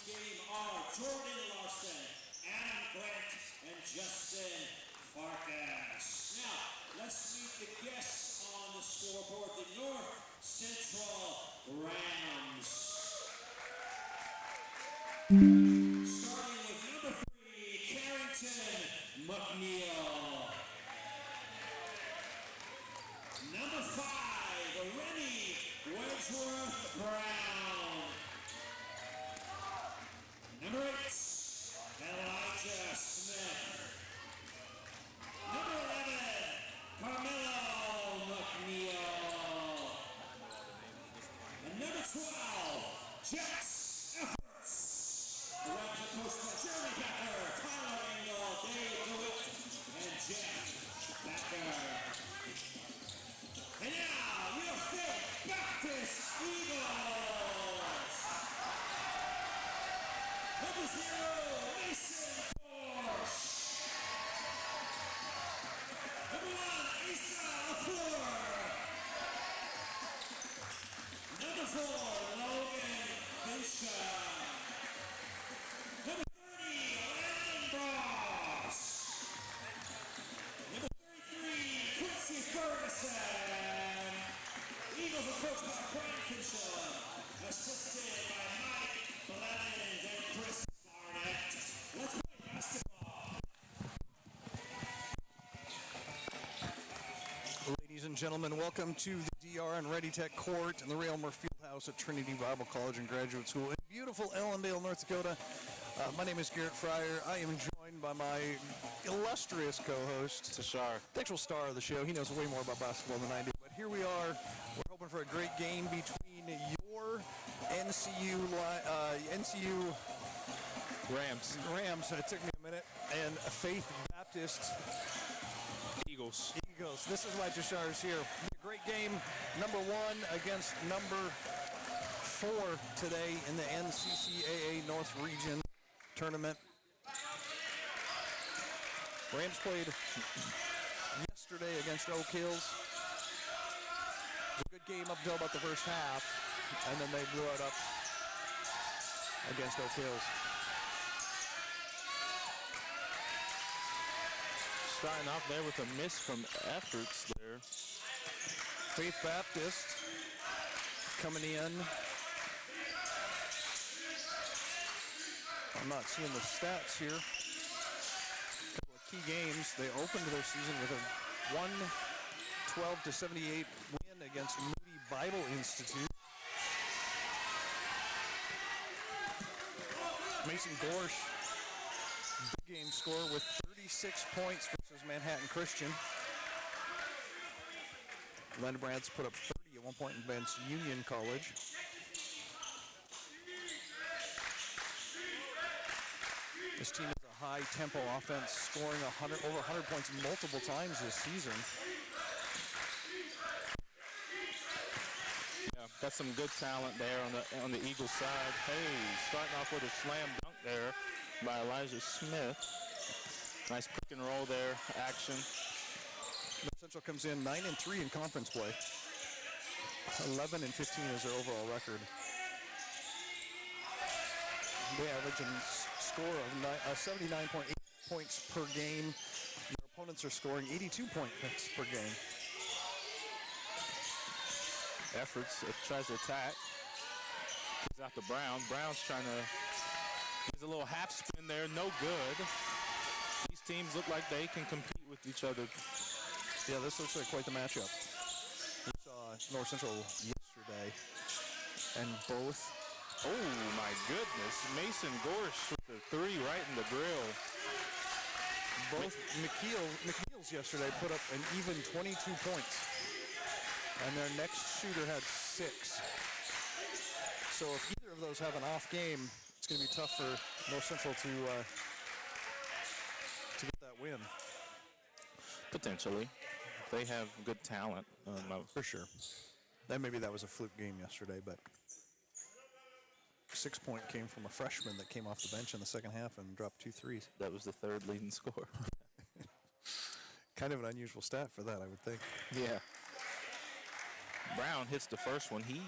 tonight's game are Jordan Larson, Adam Grant, and Justin Farkas. Now, let's meet the guests on the scoreboard, the North Central Rams. Starting with number 3, Carrington McNeil. Number 5, Rennie Wedgeworth Brown. Number 8, Elijah Smith. Number 11, Carmelo McNeil. And number 12, Jax Efforts. The Rams are coached by Jeremy Becker, Tyler Engel, Dave DeWitt, and Jeff Becker. And now, your Faith Baptist Eagles. Number 0, Mason Gorsh. Number 1, Issa LaFleur. Number 4, Logan Bishop. Number 30, Landon Ross. Number 33, Quincy Ferguson. Eagles are coached by Brian Finchel, assisted by Mike Blevins and Chris Barnett. Let's play basketball. Ladies and gentlemen, welcome to the DR and Ready Tech Court in the Railmer Fieldhouse at Trinity Bible College and Graduate School in beautiful Ellendale, North Dakota. My name is Garrett Fryer. I am joined by my illustrious co-host, Tashar, the actual star of the show. He knows way more about basketball than I do. But here we are. We're hoping for a great game between your NCU Rams. It took me a minute. And Faith Baptist Eagles. This is why Tashar is here. A great game. Number 1 against number 4 today in the NCCAA North Region tournament. Rams played yesterday against Oak Hills. It was a good game up until about the first half, and then they blew it up against Oak Hills. Starting off there with a miss from Efforts there. Faith Baptist coming in. I'm not seeing the stats here. A couple of key games. They opened their season with a 112-78 win against Moody Bible Institute. Mason Gorsh, big game score with 36 points versus Manhattan Christian. Lendbrands put up 30 at one point against Union College. This team is a high-tempo offense, scoring over 100 points multiple times this season. Yeah, that's some good talent there on the Eagles side. Hey, starting off with a slam dunk there by Elijah Smith. Nice pick and roll there, action. North Central comes in 9-3 in conference play. 11-15 is their overall record. They average a score of 79.8 points per game. Their opponents are scoring 82 points per game. Efforts tries to attack. Gives out to Brown. Brown's trying to use a little half spin there. No good. These teams look like they can compete with each other. Yeah, this looks like quite the matchup. We saw North Central yesterday, and both. Oh my goodness! Mason Gorsh with the 3 right in the grill. Both McNeils yesterday put up an even 22 points, and their next shooter had 6. So if either of those have an off game, it's going to be tough for North Central to get that win. Potentially. They have good talent. For sure. Then maybe that was a fluke game yesterday, but 6 point came from a freshman that came off the bench in the second half and dropped 2 threes. That was the 3rd leading scorer. Kind of an unusual stat for that, I would think. Yeah. Brown hits the first one. He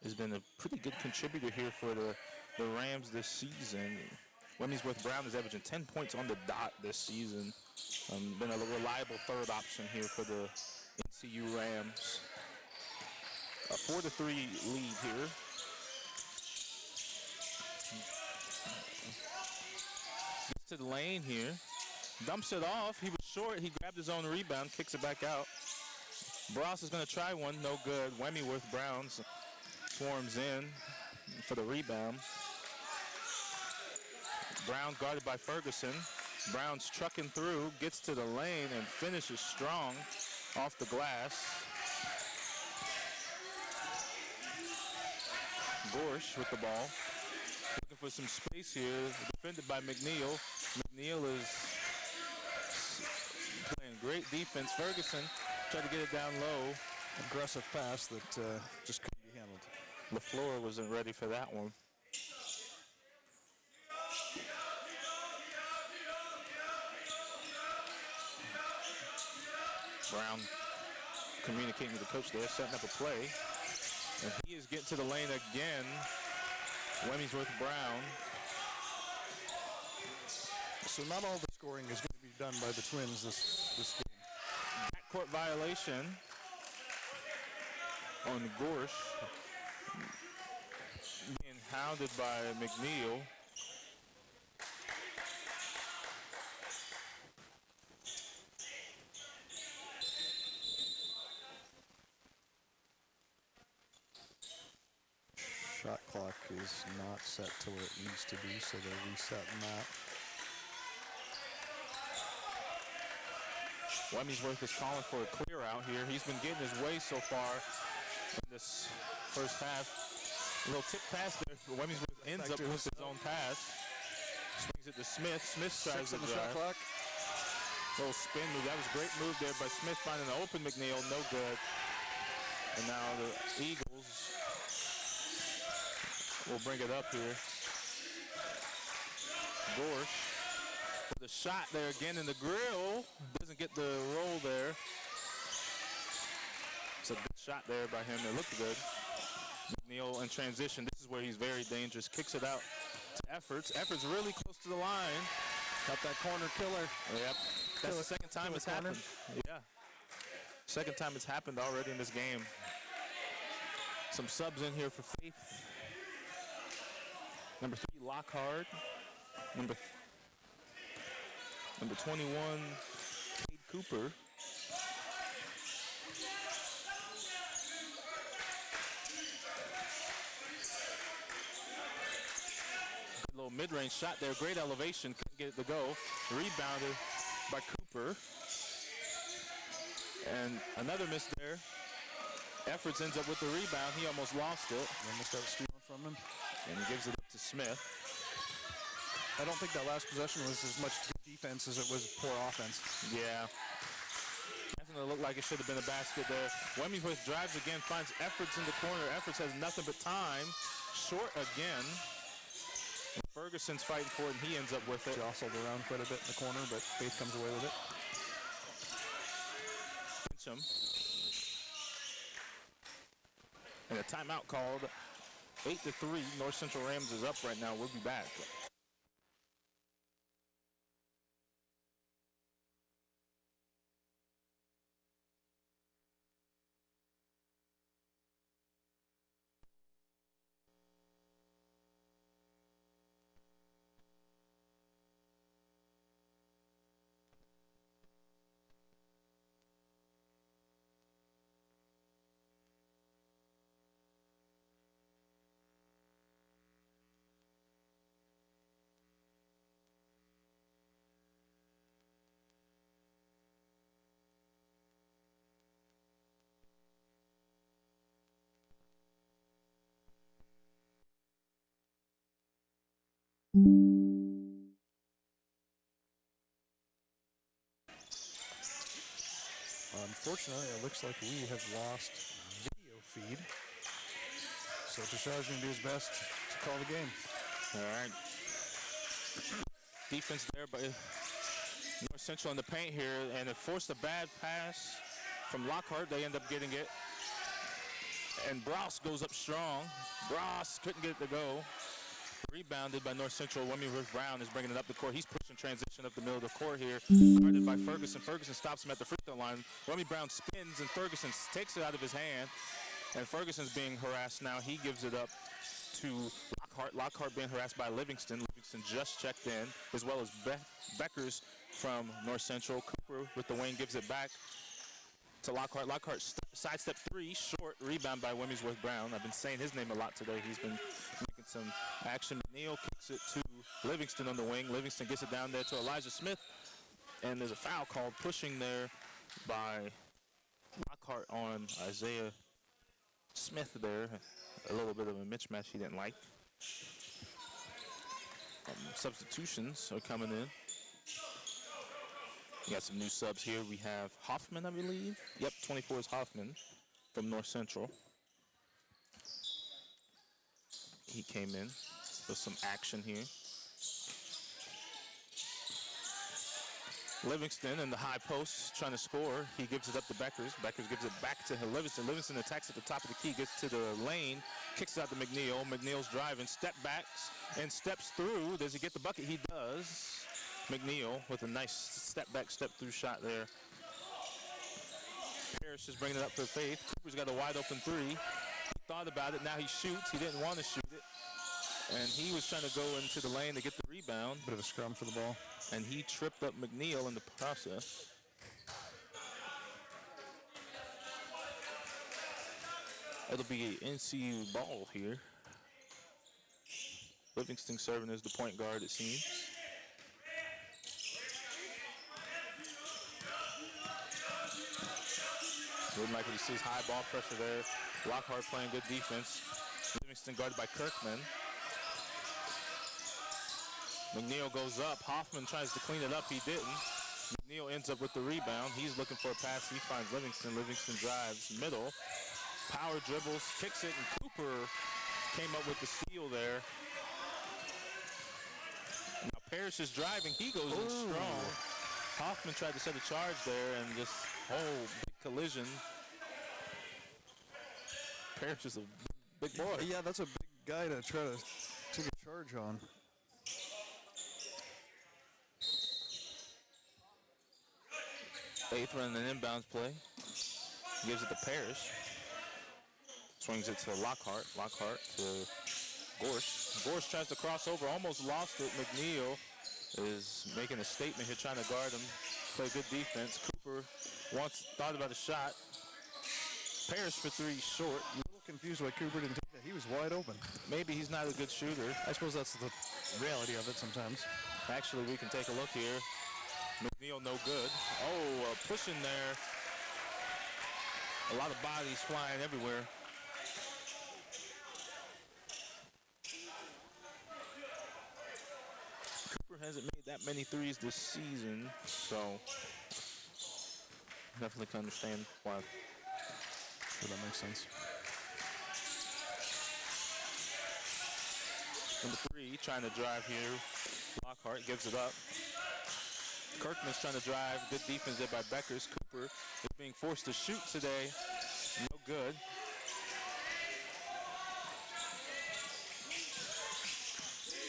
has been a pretty good contributor here for the the Rams this season. Wemmingsworth Brown is averaging 10 points on the dot this season. Been a reliable third option here for the NCU Rams. A 4-3 lead here. Gets to the lane here. Dumps it off. He was short. He grabbed his own rebound, kicks it back out. Bross is going to try one. No good. Wemmingsworth Brown swarms in for the rebound. Brown guarded by Ferguson. Brown's trucking through, gets to the lane, and finishes strong off the glass. Gorsh with the ball. Looking for some space here. Defended by McNeil. McNeil is playing great defense. Ferguson tried to get it down low. Aggressive pass that just couldn't be handled. LaFleur wasn't ready for that one. Brown communicating with the coach there, setting up a play. And he is getting to the lane again. Wemmingsworth Brown. So not all the scoring is going to be done by the Twins this game. Backcourt violation on Gorsh. Being hounded by McNeil. Shot clock is not set to where it needs to be, so they're resetting that. Wemmingsworth is calling for a clear out here. He's been getting his way so far in this first half. A little tip pass there. Wemmingsworth ends up with his own pass. Swings it to Smith. Smith tries to drive. Little spin move. That was a great move there by Smith, finding an open McNeil. No good. And now the Eagles will bring it up here. Gorsh with a shot there again in the grill. Doesn't get the roll there. It's a good shot there by him. It looked good. McNeil in transition. This is where he's very dangerous. Kicks it out to Efforts. Efforts really close to the line. Got that corner killer. Yep. That's the second time it's happened. Yeah. Second time it's happened already in this game. Some subs in here for Faith. Number 3, Lockhart. Number 21, Cade Cooper. Good little mid-range shot there. Great elevation. Couldn't get it to go. Rebounded by Cooper. And another miss there. Efforts ends up with the rebound. He almost lost it. Almost got stolen from him. And he gives it up to Smith. I don't think that last possession was as much good defense as it was poor offense. Yeah. Definitely looked like it should have been a basket there. Wemmingsworth drives again, finds Efforts in the corner. Efforts has nothing but time. Short again. And Ferguson's fighting for it, and he ends up with it. Jostled around quite a bit in the corner, but Faith comes away with it. Fincham. And a timeout called. 8-3. North Central Rams is up right now. We'll be back. Unfortunately, it looks like we have lost video feed. So Tashard's going to do his best to call the game. All right. Defense there by North Central in the paint here, and it forced a bad pass from Lockhart. They end up getting it. And Bross goes up strong. Bross couldn't get it to go. Rebounded by North Central. Wemmy Brown is bringing it up the court. He's pushing transition up the middle of the court here. Guarded by Ferguson. Ferguson stops him at the free throw line. Wemmy Brown spins, and Ferguson takes it out of his hand. And Ferguson's being harassed now. He gives it up to Lockhart. Lockhart being harassed by Livingston. Livingston just checked in, as well as Beckers from North Central. Cooper with the wing gives it back to Lockhart. Lockhart sidestep three, short, rebound by Wemmingsworth Brown. I've been saying his name a lot today. He's been making some action. McNeil kicks it to Livingston on the wing. Livingston gets it down there to Elijah Smith. And there's a foul called pushing there by Lockhart on Isaiah Smith there. A little bit of a mismatch he didn't like. Substitutions are coming in. We got some new subs here. We have Hoffman, I believe. Yep, 24 is Hoffman from North Central. He came in with some action here. Livingston in the high post trying to score. He gives it up to Beckers. Beckers gives it back to Livingston. Livingston attacks at the top of the key, gets to the lane, kicks it out to McNeil. McNeil's driving, step backs, and steps through. Does he get the bucket? He does. McNeil with a nice step back, step through shot there. Parrish is bringing it up for Faith. Cooper's got a wide open three. He thought about it, now he shoots. He didn't want to shoot it. And he was trying to go into the lane to get the rebound. Bit of a scrum for the ball. And he tripped up McNeil in the process. It'll be an NCU ball here. Livingston serving as the point guard, it seems. Wouldn't like what he sees. High ball pressure there. Lockhart playing good defense. Livingston guarded by Kirkman. McNeil goes up. Hoffman tries to clean it up. He didn't. McNeil ends up with the rebound. He's looking for a pass. He finds Livingston. Livingston drives middle. Power dribbles, kicks it, and Cooper came up with the steal there. Now Parrish is driving. He goes in strong. Hoffman tried to set a charge there and just big collision. Parrish is a big boy. Yeah, that's a big guy to try to take a charge on. Faith running an inbounds play. Gives it to Parrish. Swings it to Lockhart. Lockhart to Gorsh. Gorsh tries to cross over, almost lost it. McNeil is making a statement here, trying to guard him, play good defense. Cooper thought about a shot. Parrish for three, short. A little confused why Cooper didn't take that. He was wide open. Maybe he's not a good shooter. I suppose that's the reality of it sometimes. Actually, we can take a look here. McNeil no good. Pushing there. A lot of bodies flying everywhere. Cooper hasn't made that many threes this season, so definitely can understand why. Sure, that makes sense. Number three, trying to drive here. Lockhart gives it up. Kirkman's trying to drive. Good defense there by Beckers. Cooper is being forced to shoot today. No good.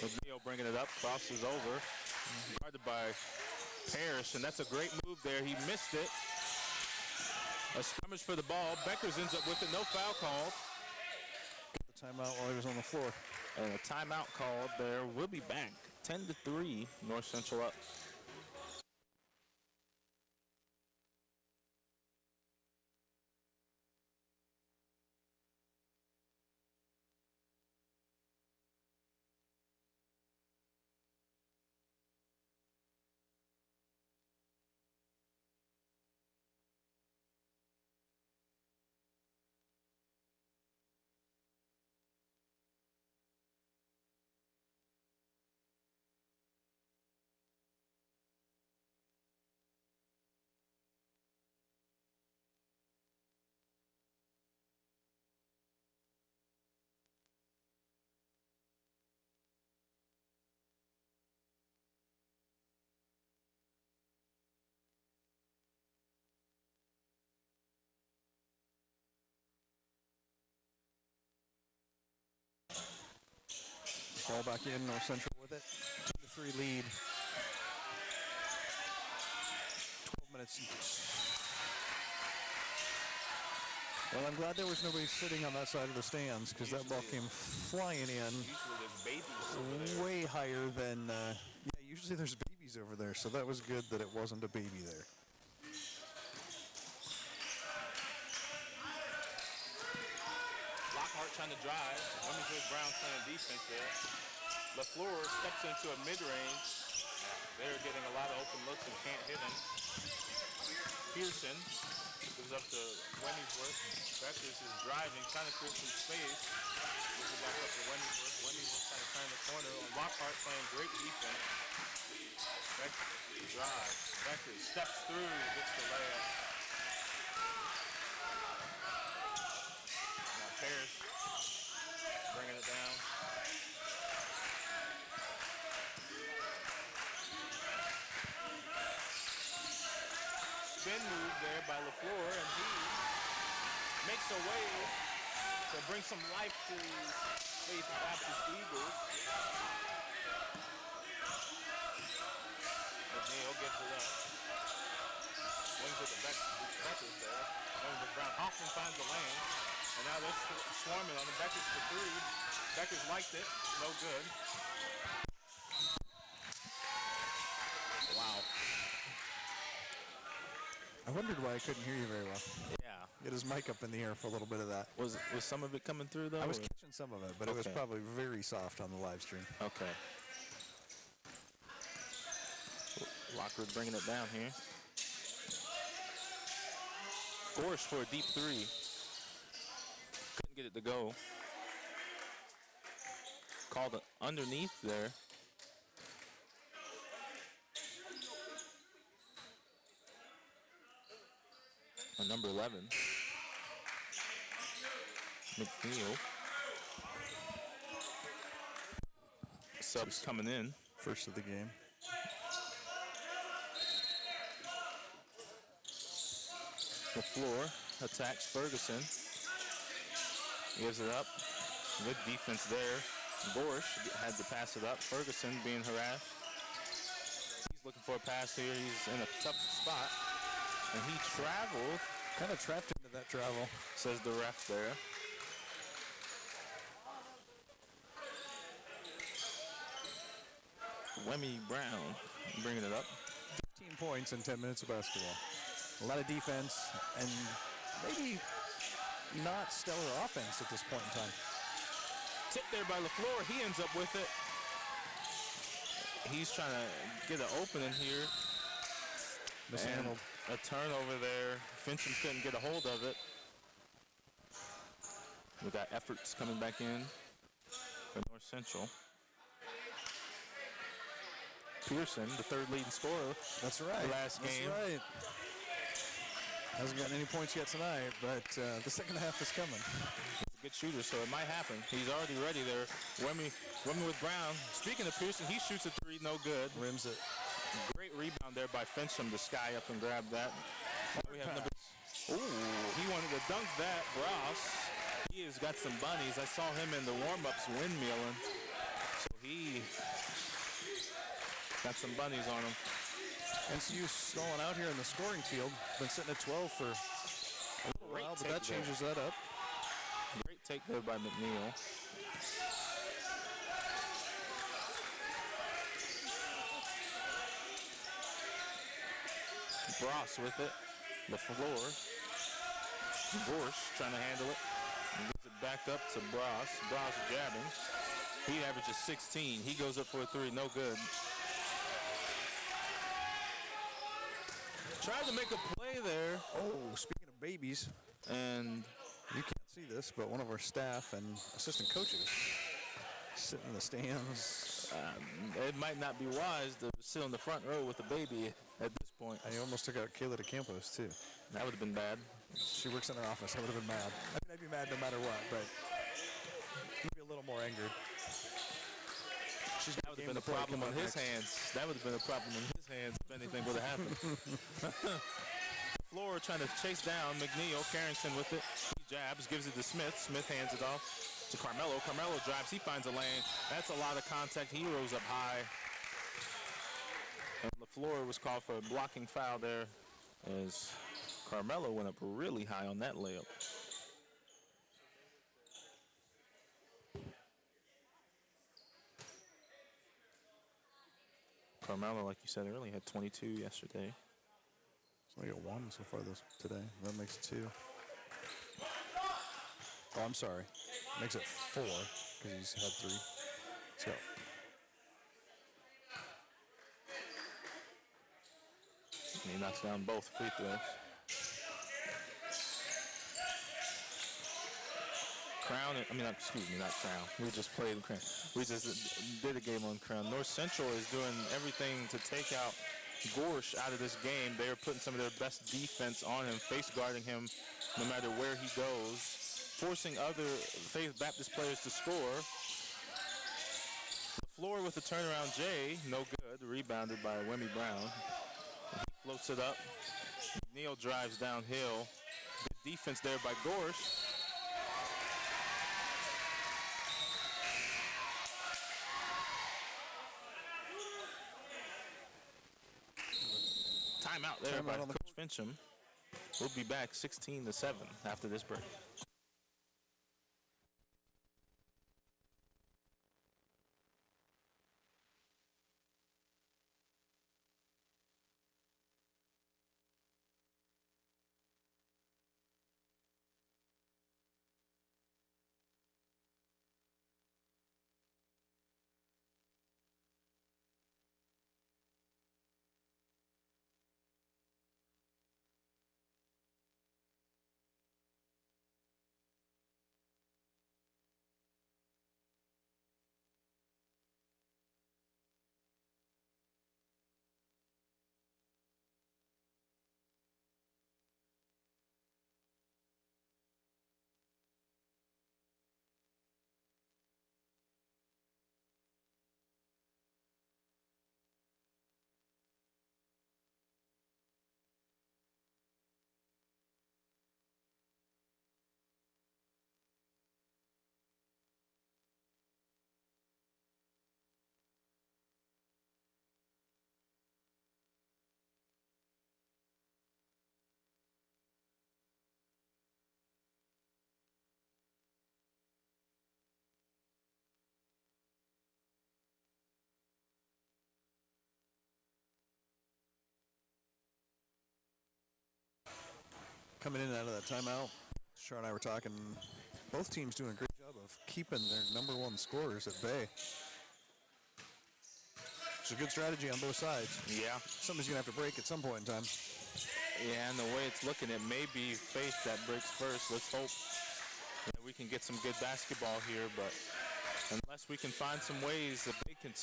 McNeil bringing it up, crosses over. Guarded by Parrish, and that's a great move there. He missed it. A scrimmage for the ball. Beckers ends up with it. No foul called. Got the timeout while he was on the floor. And a timeout called there. We'll be back. 10-3, North Central up. Ball back in, North Central with it. 2-3 lead. 12 minutes. Well, I'm glad there was nobody sitting on that side of the stands because that ball came flying in. Usually there's babies over there. Way higher than, usually there's babies over there, so that was good that it wasn't a baby there. Lockhart trying to drive. Williamsburg Brown playing defense there. LaFleur steps into a mid-range. They're getting a lot of open looks and can't hit him. Pearson goes up to Wemmingsworth. Beckers is driving, trying to create some space. Gives it back up to Wemmingsworth. Wemmingsworth trying to turn the corner. Lockhart playing great defense. Beckers drives. Beckers steps through, gets the layup. Now Parrish bringing it down. Spin move there by LaFleur, and he makes a way to bring some life to Faith Baptist Eagles. McNeil gives it up. Wings with the Beckers there. Wings with Brown. Hoffman finds the lane, and now they're swarming on the Beckers for three. Beckers liked it. No good. Wow. I wondered why I couldn't hear you very well. Yeah. Get his mic up in the air for a little bit of that. Was some of it coming through, though? I was or? catching some of it, but it was Okay. probably very soft on the live stream. Okay. Lockwood bringing it down here. Gorsh for a deep three. Couldn't get it to go. Called it underneath there. On number 11. McNeil. Subs coming in. First of the game. LaFleur attacks Ferguson. Gives it up. Good defense there. Gorsh had to pass it up. Ferguson being harassed. He's looking for a pass here. He's in a tough spot. And he traveled. Kind of trapped into that travel. Says the ref there. Wemmy Brown bringing it up. 15 points in 10 minutes of basketball. A lot of defense and maybe not stellar offense at this point in time. Tip there by LaFleur. He ends up with it. He's trying to get an opening here. Mishandled. A turnover there. Fincham couldn't get a hold of it. We got efforts coming back in for North Central. Pearson, the third leading scorer. That's right. Last game. That's right. Hasn't gotten any points yet tonight, but the second half is coming. He's a good shooter, so it might happen. He's already ready there. Wemmy with Brown. Speaking of Pearson, he shoots a three, no good. Rims it. Great rebound there by Fincham to sky up and grab that. We have number. Ooh, he wanted to dunk that. Ross. He has got some bunnies. I saw him in the warm-ups windmilling. So he got some bunnies on him. NCU stalling out here in the scoring field. Been sitting at 12 for a little while, but that changes that up. Great take there by McNeil. Bross with it. LaFleur. Gorsh trying to handle it. And gives it back up to Bross. Bross jabbing. He averages 16. He goes up for a three. No good. Tried to make a play there. Oh, speaking of babies, And you can't see this, but one of our staff and assistant coaches sitting in the stands. it might not be wise to sit on the front row with a baby at this point. I almost took out Kayla DeCampos, too. That would have been bad. She works in our office. I would have been mad. I mean, I'd be mad no matter what, but maybe a little more angered. That would have been a problem on his hands. That would have been a problem in his hands if anything would have happened. Floor trying to chase down McNeil. Carrington with it. He jabs, gives it to Smith. Smith hands it off. to Carmelo. Carmelo drives. He finds a lane. That's a lot of contact. He rose up high. And LaFleur was called for a blocking foul there as Carmelo went up really high on that layup. Carmelo, like you said earlier, had 22 yesterday. He's only got 1 so far today. That makes it 2. Oh, I'm sorry. Makes it 4 because he's had 3. Let's go. And he knocks down both free throws. Not Crown. We just played Crown. We just did a game on Crown. North Central is doing everything to take out Gorsh out of this game. They are putting some of their best defense on him, face guarding him no matter where he goes, forcing other Faith Baptist players to score. The floor with the turnaround J, no good. Rebounded by Wemmy Brown. He floats it up. McNeil drives downhill. Good defense there by Gorsh. Timeout there by Coach Fincham. We'll be back 16-7 after this break. Coming in and out of that timeout, Shar and I were talking. Both teams doing a great job of keeping their number 1 scorers at bay. It's a good strategy on both sides. Yeah. Somebody's going to have to break at some point in time. Yeah, and the way it's looking, it may be Faith that breaks first. Let's hope that we can get some good basketball here, but unless we can find some ways that they can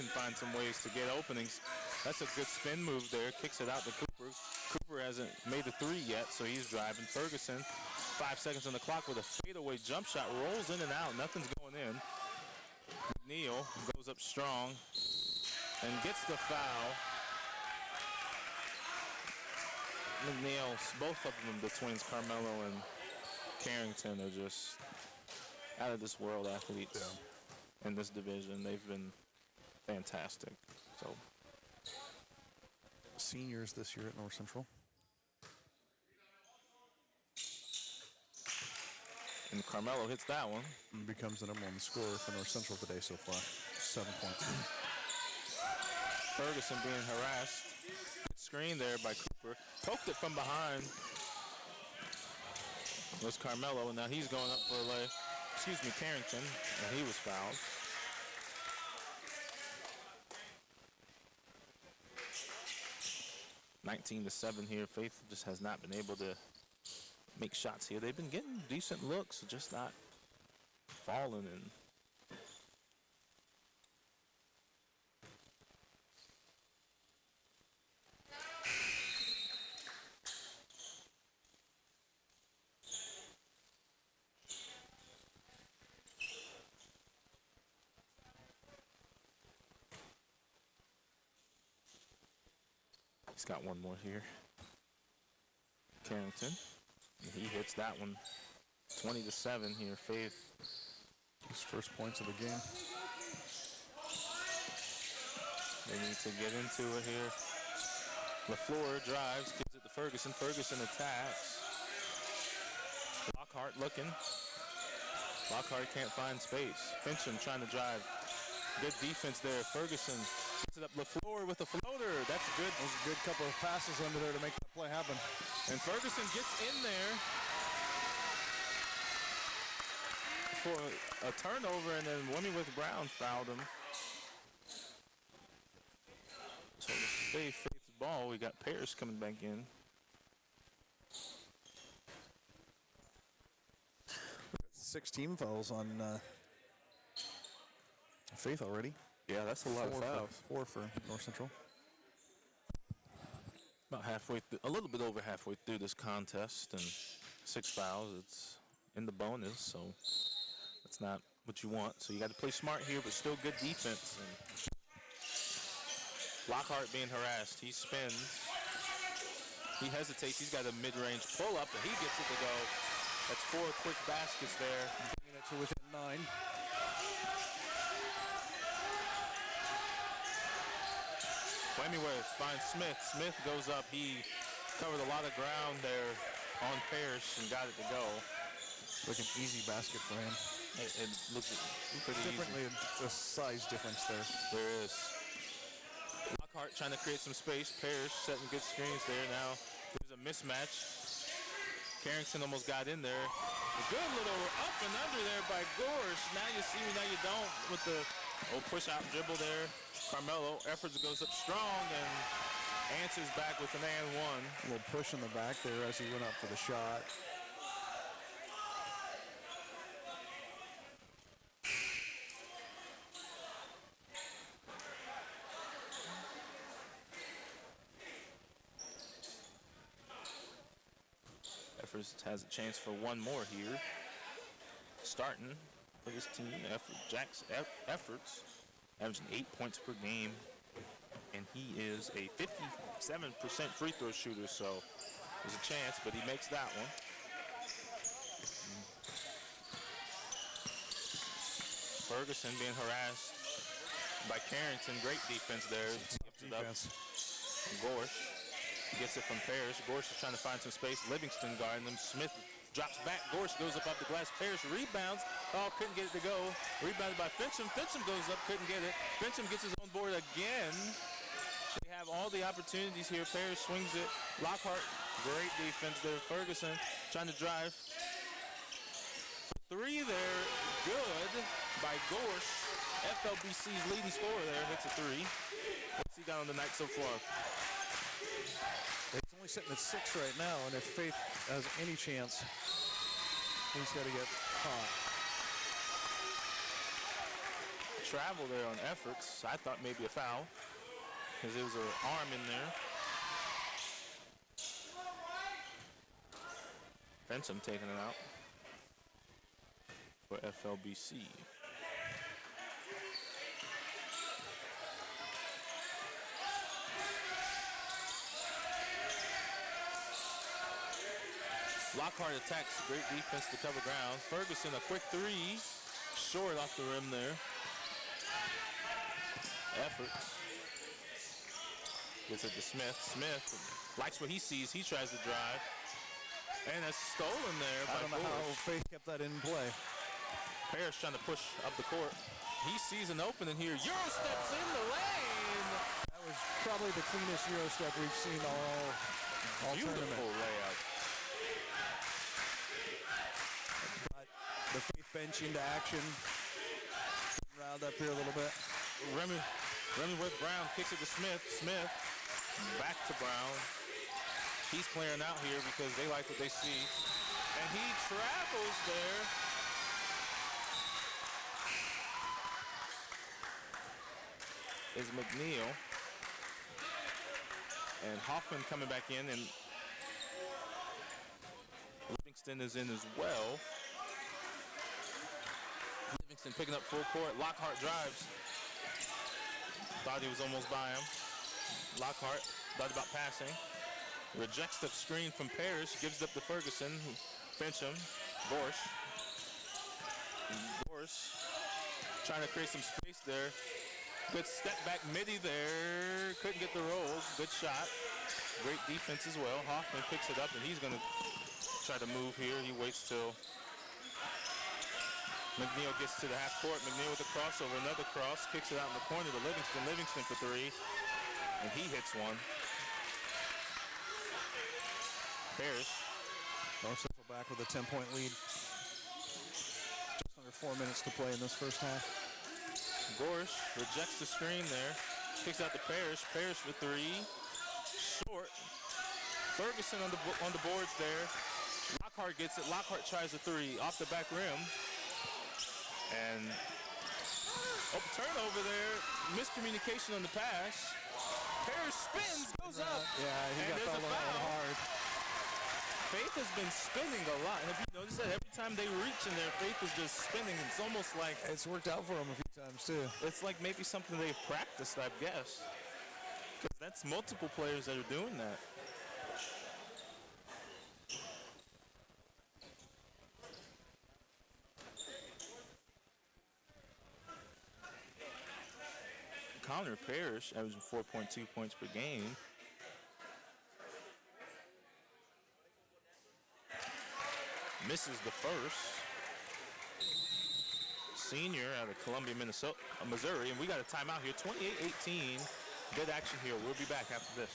find some ways to get openings. That's a good spin move there. Kicks it out to Cooper. Cooper hasn't made the 3 yet, so he's driving. Ferguson, 5 seconds on the clock with a fadeaway jump shot. Rolls in and out. Nothing's going in. McNeil goes up strong and gets the foul. McNeil, both of them, the twins, Carmelo and Carrington, are just out of this world athletes in this division. They've been fantastic. So seniors this year at North Central. And Carmelo hits that one. And becomes the number 1 scorer for North Central today so far. 7 points. Ferguson being harassed. Good screen there by Cooper. Poked it from behind. It was Carmelo, and now he's going up for a lay. Carrington, and he was fouled. (19-7) here. Faith just has not been able to make shots here. They've been getting decent looks, just not falling in. He's got one more here. Carrington. And he hits that one 20-7 here, Faith. His first points of the game. They need to get into it here. LaFleur drives, gives it to Ferguson. Ferguson attacks. Lockhart looking. Lockhart can't find space. Fincham trying to drive. Good defense there. Ferguson gets it up. LaFleur with a floater. That's good. That was a good couple of passes under there to make that play happen. And Ferguson gets in there for a turnover, and then Wimmy Brown fouled him. So to stay Faith's ball, we got Parrish coming back in. 16 fouls on Faith already. Yeah, that's a lot of fouls. 4 for North Central. About halfway through, a little bit over halfway through this contest, and 6 fouls. It's in the bonus, so that's not what you want. So you got to play smart here, but still good defense. And Lockhart being harassed. He spins. He hesitates. He's got a mid-range pull-up, and he gets it to go. That's 4 quick baskets there. Bringing it to within 9. Wemyworth finds Smith. Smith goes up. He covered a lot of ground there on Parrish and got it to go. Like an easy basket for him. It looked pretty Differently, easy. a size difference there. There is. Lockhart trying to create some space. Parrish setting good screens there. Now there's a mismatch. Carrington almost got in there. A good little up and under there by Gorsh. Now you see me, now you don't, with the push out dribble there. Carmelo efforts goes up strong and answers back with an and one. A little push in the back there as he went up for the shot. Efforts has a chance for one more here. Starting for this team, Jack's Efforts, averaging 8 points per game, and he is a 57% free throw shooter, so there's a chance, but he makes that one. Ferguson being harassed by Carrington. Great defense there. Defense. Gorsh gets it from Parrish. Gorsh is trying to find some space. Livingston guarding them. Smith drops back. Gorsh goes up the glass. Parrish rebounds. Oh, couldn't get it to go. Rebounded by Fincham. Fincham goes up, couldn't get it. Fincham gets his own board again. They have all the opportunities here. Parrish swings it. Lockhart, great defense there. Ferguson trying to drive. For 3 there, good by Gorsh. FLBC's leading scorer there hits a 3. What's he got on the night so far? He's only sitting at 6 right now, and if Faith has any chance, he's got to get caught. Travel there on Efforts. I thought maybe a foul because there was an arm in there. Fensom taking it out for FLBC. Lockhart attacks, great defense to cover ground. Ferguson, a quick 3, short off the rim there. Efforts. Gets it to Smith. Smith likes what he sees. He tries to drive. And that's stolen there by I don't know how Gorsh. Faith kept that in play. Parrish trying to push up the court. He sees an opening here. Euro steps in the lane. That was probably the cleanest Euro step we've seen all Beautiful tournament. layout. But the Faith bench into action. Round up here a little bit. Remy with Brown kicks it to Smith. Smith back to Brown. He's clearing out here because they like what they see. And he travels there. Is McNeil. And Hoffman coming back in, and Livingston is in as well. Livingston picking up full court. Lockhart drives. Thought he was almost by him. Lockhart thought about passing. Rejects the screen from Parrish. Gives it up to Ferguson. Fincham. Gorsh. Trying to create some space there. Good step back midi there. Couldn't get the roll. Good shot. Great defense as well. Hoffman picks it up, and he's going to try to move here. He waits till McNeil gets to the half court. McNeil with a crossover, another cross, kicks it out in the corner to Livingston. Livingston for three, and he hits one. Parrish. North Central back with a 10-point lead. Just under 4 minutes to play in this first half. Gorsh rejects the screen there. Kicks out to Parrish. Parrish for three. Short. Ferguson on the boards there. Lockhart gets it. Lockhart tries the three off the back rim. And turnover there. Miscommunication on the pass. Parrish spins, goes up. Yeah, he got fouled hard. Faith has been spinning a lot. Have you noticed that every time they reach in there, Faith is just spinning? It's almost like it's worked out for him a few times too. It's like maybe something they've practiced, I guess. Because that's multiple players that are doing that. Connor Parrish averaging 4.2 points per game. Misses the first. Senior out of Columbia, Missouri. And we got a timeout here. 28-18. Good action here. We'll be back after this.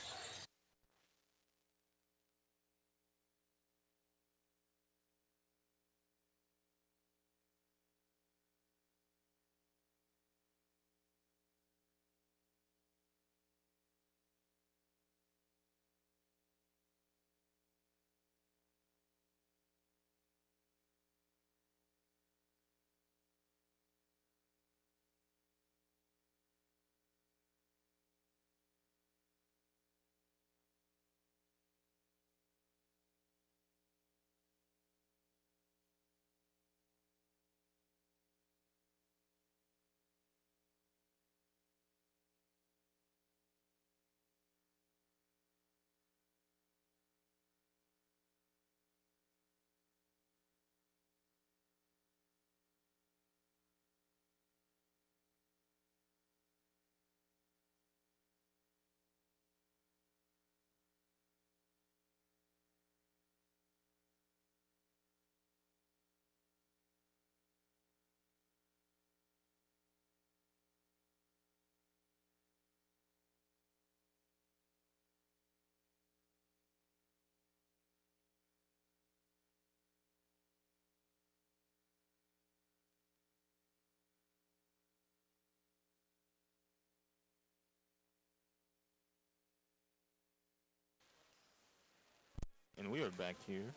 And we are back here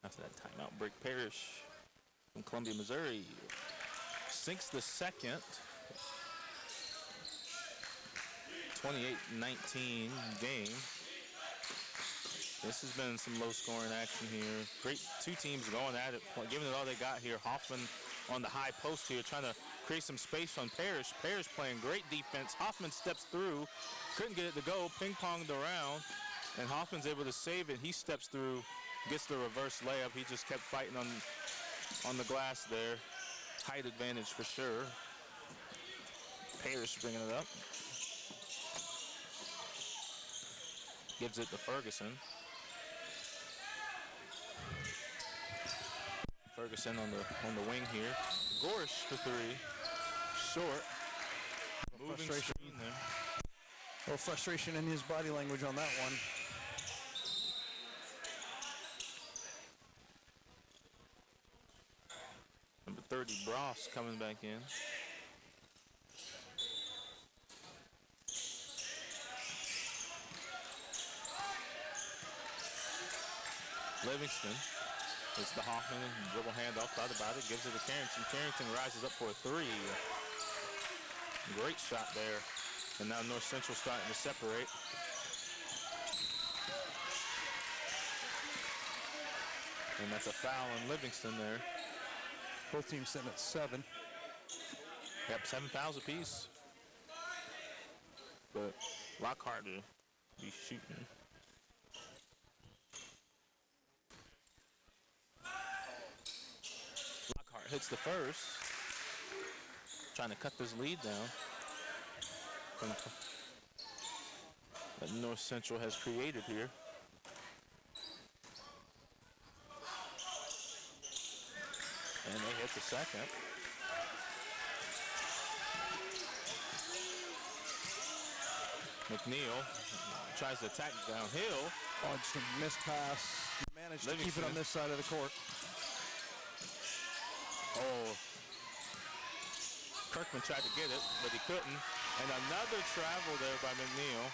after that timeout break. Parrish from Columbia, Missouri sinks the second. 28-19 game. This has been some low-scoring action here. Great two teams going at it, giving it all they got here. Hoffman on the high post here, trying to create some space on Parrish. Parrish playing great defense. Hoffman steps through, couldn't get it to go, ping-ponged around. And Hoffman's able to save it. He steps through, gets the reverse layup. He just kept fighting on the glass there. Height advantage for sure. Parrish bringing it up. Gives it to Ferguson. Ferguson on the wing here. Gorsh for three. Short. Moving screen there. A little frustration in his body language on that one. Number 30, Bross, coming back in. Livingston. It's the Hoffman dribble handoff, thought about it, gives it to Carrington. Carrington rises up for a three. Great shot there. And now North Central starting to separate. And that's a foul on Livingston there. Both teams sitting at 7. Yep, 7 fouls apiece. But Lockhart to be shooting. hits the first. Trying to cut this lead down that North Central has created here. And they hit the second. McNeil tries to attack downhill. Oh, just a missed pass. He managed to keep it on this side of the court. Oh, Kirkman tried to get it, but he couldn't. And another travel there by McNeil.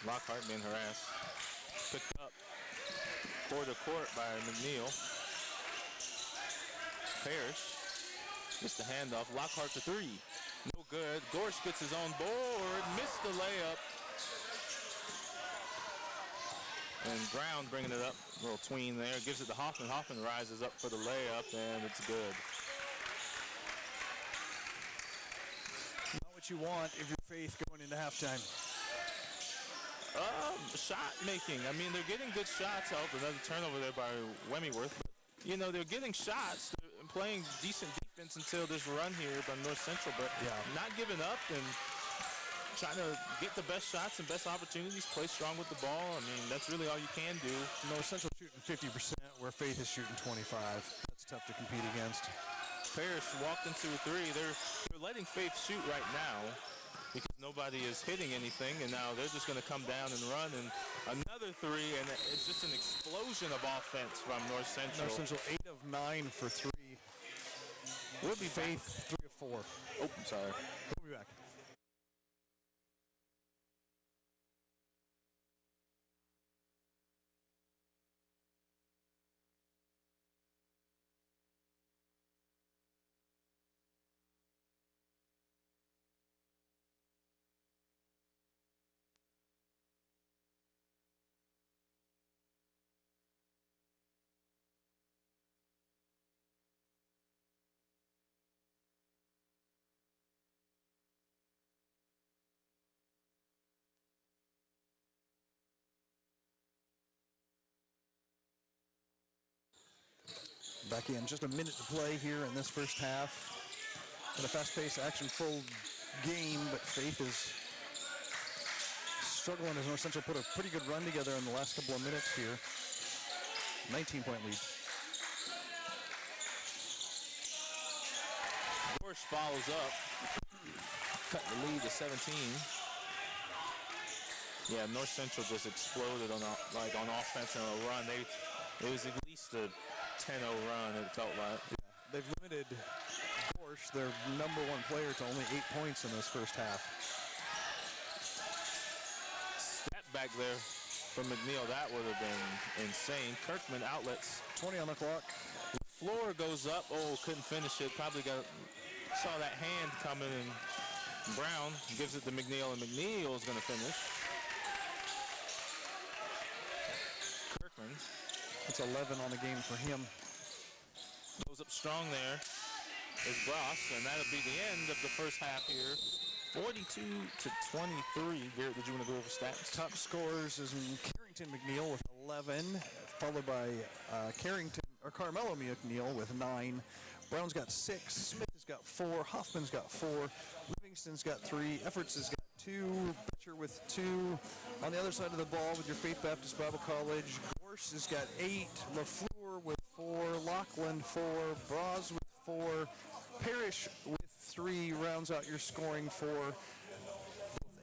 Lockhart being harassed. Picked up quarter court by McNeil. Parrish gets the handoff. Lockhart to three. No good. Gorsh gets his own board. Missed the layup. And Brown bringing it up. A little tween there. Gives it to Hoffman. Hoffman rises up for the layup, and it's good. Not what you want if you're Faith going into halftime. Shot making. I mean, they're getting good shots. Oh, another turnover there by Wemyworth. But, you know, they're getting shots. They're playing decent defense until this run here by North Central. But not giving up and trying to get the best shots and best opportunities, play strong with the ball. I mean, that's really all you can do. North Central shooting 50% where Faith is shooting 25. That's tough to compete against. Parrish walked into a three. They're letting Faith shoot right now because nobody is hitting anything, and now they're just going to come down and run, and another three, and it's just an explosion of offense from North Central. North Central 8 of 9 for three. We'll be Faith 3 of 4. Oh, sorry. We'll be back. Back in, just a minute to play here in this first half. In a fast-paced, action-full game, but Faith is struggling as North Central put a pretty good run together in the last couple of minutes here. 19-point lead. Gorsh follows up, cut the lead to 17. Yeah, North Central just exploded on offense and a run. It was at least a 10-0 run, it felt like. Yeah, they've limited Gorsh, their number one player, to only 8 points in this first half. Step back there from McNeil, that would have been insane. Kirkman outlets. 20 on the clock. The floor goes up. Oh, couldn't finish it. Probably saw that hand coming, and Brown gives it to McNeil, and McNeil is going to finish. Kirkman. It's 11 on the game for him. Goes up strong there is Ross, and that'll be the end of the first half here. 42-23. Garrett, did you want to go over stats? Top scorers is Carrington McNeil with 11, followed by Carmelo McNeil with 9. Brown's got 6, Smith has got 4, Hoffman's got 4, Livingston's got 3, Efforts has got 2, Betcher with 2. On the other side of the ball with your Faith Baptist Bible College, Gorsh has got 8, LaFleur with 4, Lockland 4, Braz with 4, Parrish with 3 rounds out your scoring for both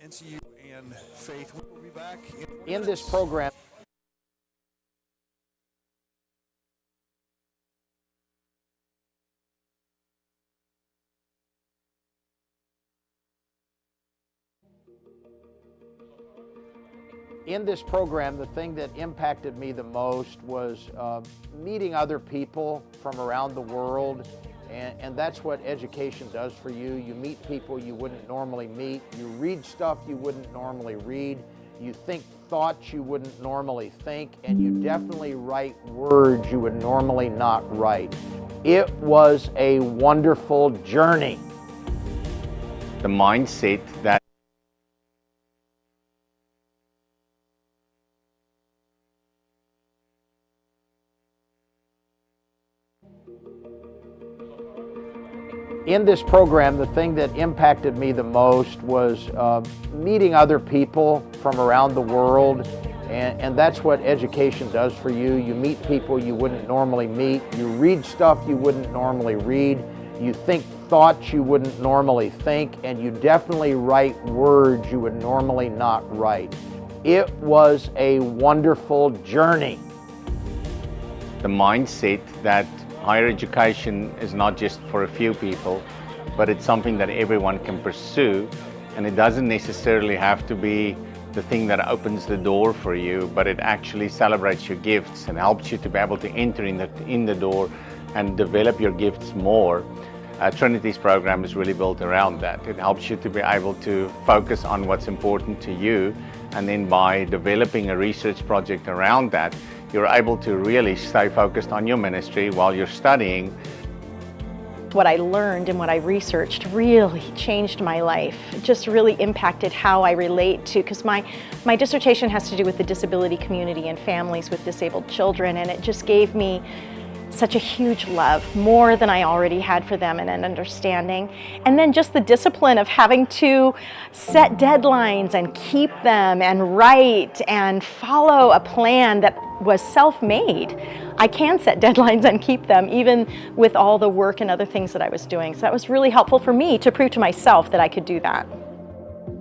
NCU and Faith. We will be back in this program. In this program, the thing that impacted me the most was meeting other people from around the world, and that's what education does for you. You meet people you wouldn't normally meet. You read stuff you wouldn't normally read. You think thoughts you wouldn't normally think, and you definitely write words you would normally not write. It was a wonderful journey. the mindset that in this program, the thing that impacted me the most was meeting other people from around the world, and that's what education does for you. You meet people you wouldn't normally meet, you read stuff you wouldn't normally read, you think thoughts you wouldn't normally think, and you definitely write words you would normally not write. It was a wonderful journey. the mindset that higher education is not just for a few people, but it's something that everyone can pursue, and it doesn't necessarily have to be the thing that opens the door for you, but it actually celebrates your gifts and helps you to be able to enter in the door and develop your gifts more. Trinity's program is really built around that. It helps you to be able to focus on what's important to you, and then by developing a research project around that, you're able to really stay focused on your ministry while you're studying. What I learned and what I researched really changed my life. It just really impacted how I relate to, because my dissertation has to do with the disability community and families with disabled children, and it just gave me such a huge love, more than I already had for them, and an understanding. And then just the discipline of having to set deadlines and keep them and write and follow a plan that was self-made. I can set deadlines and keep them, even with all the work and other things that I was doing. So that was really helpful for me to prove to myself that I could do that.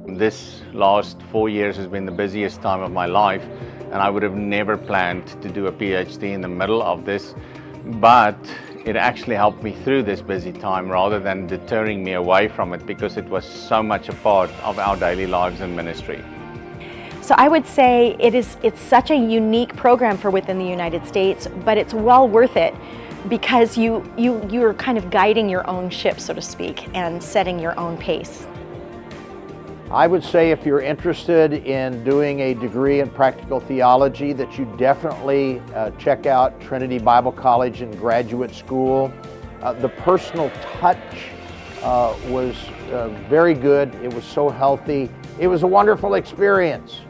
This last 4 years has been the busiest time of my life, and I would have never planned to do a PhD in the middle of this, but it actually helped me through this busy time rather than deterring me away from it, because it was so much a part of our daily lives and ministry. So I would say it's such a unique program for within the United States, but it's well worth it, because you're kind of guiding your own ship, so to speak, and setting your own pace. I would say if you're interested in doing a degree in practical theology, that you definitely check out Trinity Bible College and Graduate School. The personal touch was very good. It was so healthy. It was a wonderful experience.